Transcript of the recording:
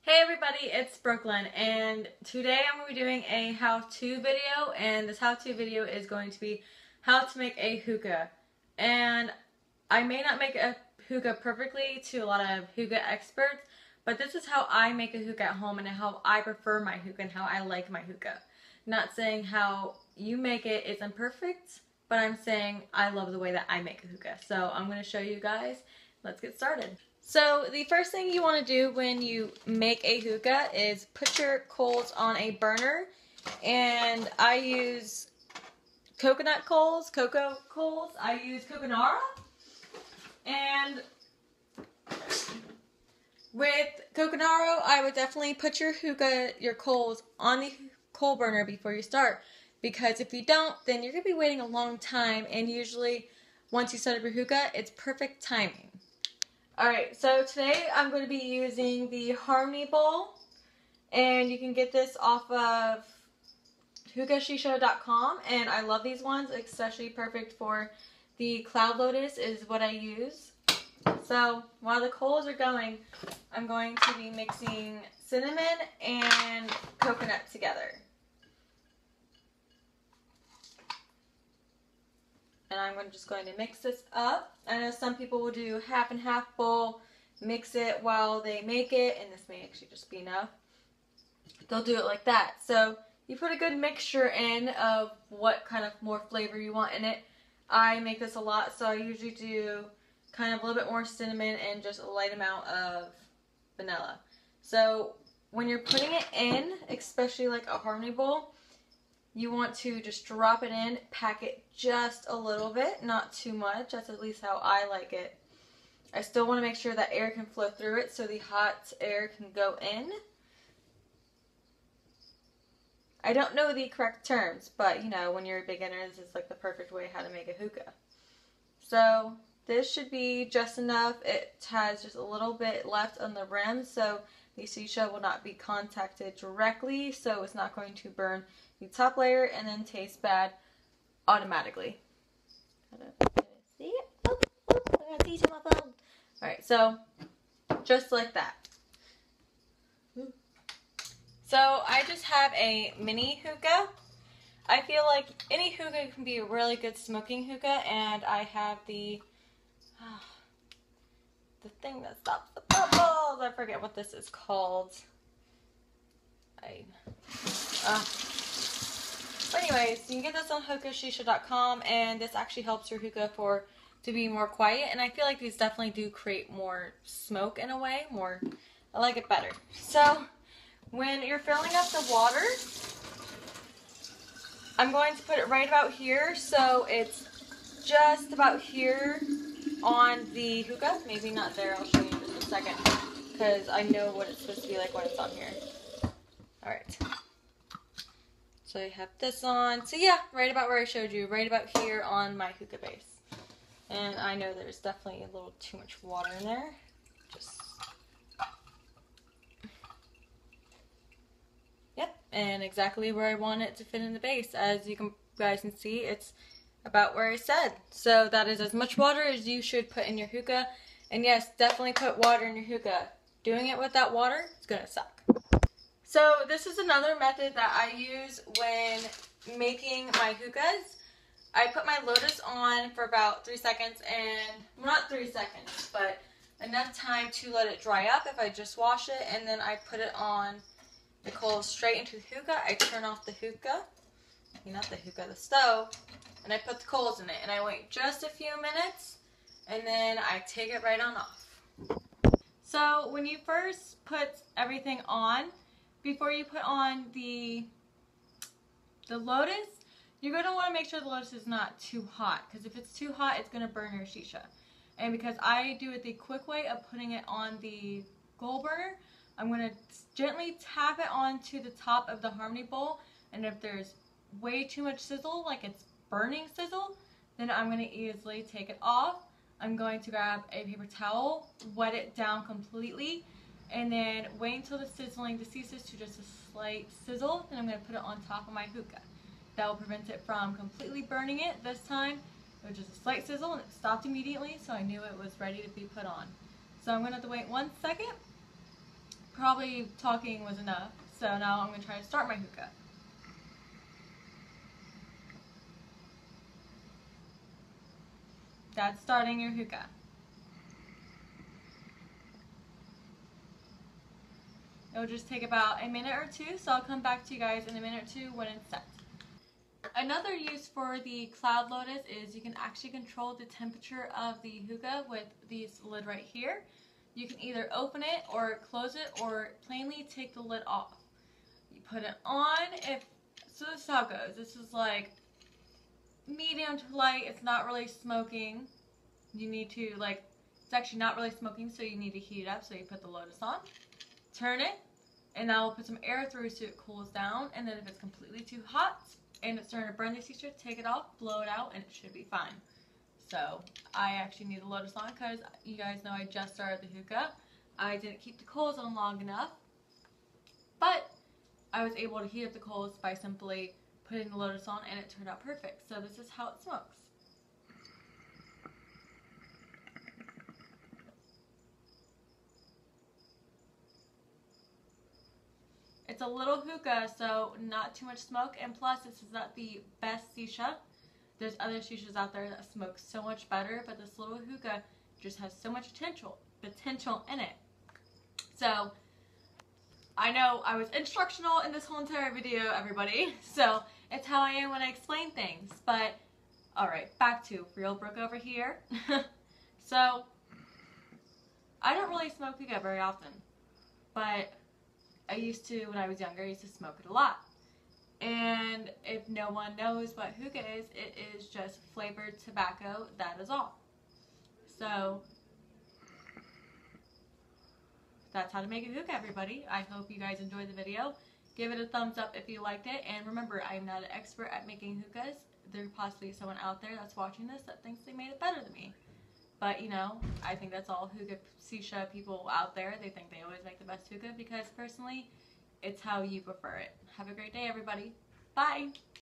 Hey everybody, it's Brooklyn, and today I'm going to be doing a how-to video, and this how-to video is going to be how to make a hookah. And I may not make a hookah perfectly to a lot of hookah experts, but this is how I make a hookah at home and how I prefer my hookah and how I like my hookah. Not saying how you make it is imperfect, but I'm saying I love the way that I make a hookah. So I'm going to show you guys. Let's get started. So the first thing you want to do when you make a hookah is put your coals on a burner, and I use coconut coals, cocoa coals. I use coconara, and with coconara I would definitely put your coals on the coal burner before you start, because if you don't, then you're going to be waiting a long time, and usually once you set up your hookah, it's perfect timing. Alright, so today I'm going to be using the Harmony Bowl, and you can get this off of hookahshisha.com, and I love these ones, especially perfect for the cloud lotus is what I use. So while the coals are going, I'm going to be mixing cinnamon and coconut together. And I'm just going to mix this up. I know some people will do half and half bowl, mix it while they make it, and this may actually just be enough. They'll do it like that. So you put a good mixture in of what kind of more flavor you want in it. I make this a lot, so I usually do kind of a little bit more cinnamon and just a light amount of vanilla. So when you're putting it in, especially like a Harmony Bowl, you want to just drop it in, pack it just a little bit, not too much. That's at least how I like it. I still want to make sure that air can flow through it so the hot air can go in. I don't know the correct terms, but you know, when you're a beginner, this is like the perfect way how to make a hookah. So this should be just enough. It has just a little bit left on the rim, so the shisha will not be contacted directly, so it's not going to burn the top layer and then taste bad automatically. See it? Oh, I got teeth on my phone. Alright, so just like that. So I just have a mini hookah. I feel like any hookah can be a really good smoking hookah, and I have the thing that stops the bubbles. I forget what this is called. But anyways, you can get this on hookahshisha.com, and this actually helps your hookah to be more quiet, and I feel like these definitely do create more smoke in a way. I like it better. So when you're filling up the water, I'm going to put it right about here, so it's just about here on the hookah. Maybe not there, I'll show you in just a second, because I know what it's supposed to be like when it's on here. Alright. So I have this on. So yeah, right about where I showed you, right about here on my hookah base. And I know there's definitely a little too much water in there. Yep, and exactly where I want it to fit in the base. As you guys can see, it's about where I said. So that is as much water as you should put in your hookah. And yes, definitely put water in your hookah. Doing it without water, it's gonna suck. So this is another method that I use when making my hookahs. I put my lotus on for about 3 seconds, and well, not 3 seconds, but enough time to let it dry up if I just wash it, and then I put it on the coals straight into the hookah. I turn off the hookah, the stove, and I put the coals in it, and I wait just a few minutes, and then I take it right on off. So when you first put everything on, before you put on the lotus, you're going to want to make sure the lotus is not too hot, because if it's too hot, it's going to burn your shisha. And because I do it the quick way of putting it on the coal burner, I'm going to gently tap it onto the top of the Harmony Bowl, and if there's way too much sizzle, like it's burning sizzle, then I'm going to easily take it off. I'm going to grab a paper towel, wet it down completely, and then wait until the sizzling ceases to just a slight sizzle. Then I'm going to put it on top of my hookah. That will prevent it from completely burning it. This time it was just a slight sizzle and it stopped immediately, so I knew it was ready to be put on. So I'm going to have to wait 1 second, probably talking was enough. So now I'm going to try to start my hookah. That's starting your hookah. It'll just take about a minute or two, so I'll come back to you guys in a minute or two when it's set. Another use for the cloud lotus is you can actually control the temperature of the hookah with this lid right here. You can either open it or close it or plainly take the lid off. You put it on, so this is how it goes. This is like medium to light. It's not really smoking. You need to it's actually not really smoking, so you need to heat it up. So you put the lotus on, turn it, and now we'll put some air through so it cools down. And then if it's completely too hot and it's starting to burn the texture, take it off, blow it out, and it should be fine. So I actually need a lotus on because you guys know I just started the hookah. I didn't keep the coals on long enough, but I was able to heat up the coals by simply putting the lotus on, and it turned out perfect. So this is how it smokes. It's a little hookah, so not too much smoke, and plus this is not the best shisha. There's other shishas out there that smoke so much better, but this little hookah just has so much potential in it. So I know I was instructional in this whole entire video, everybody, so it's how I am when I explain things. But alright, back to real Brooke over here. So I don't really smoke hookah very often, but I used to, when I was younger, I used to smoke it a lot. And if no one knows what hookah is, it is just flavored tobacco, that is all. So that's how to make a hookah, everybody. I hope you guys enjoyed the video. Give it a thumbs up if you liked it. And remember, I'm not an expert at making hookahs. There's possibly someone out there that's watching this that thinks they made it better than me. But, you know, I think that's all hookah shisha people out there. They think they always make the best hookah because, personally, it's how you prefer it. Have a great day, everybody. Bye!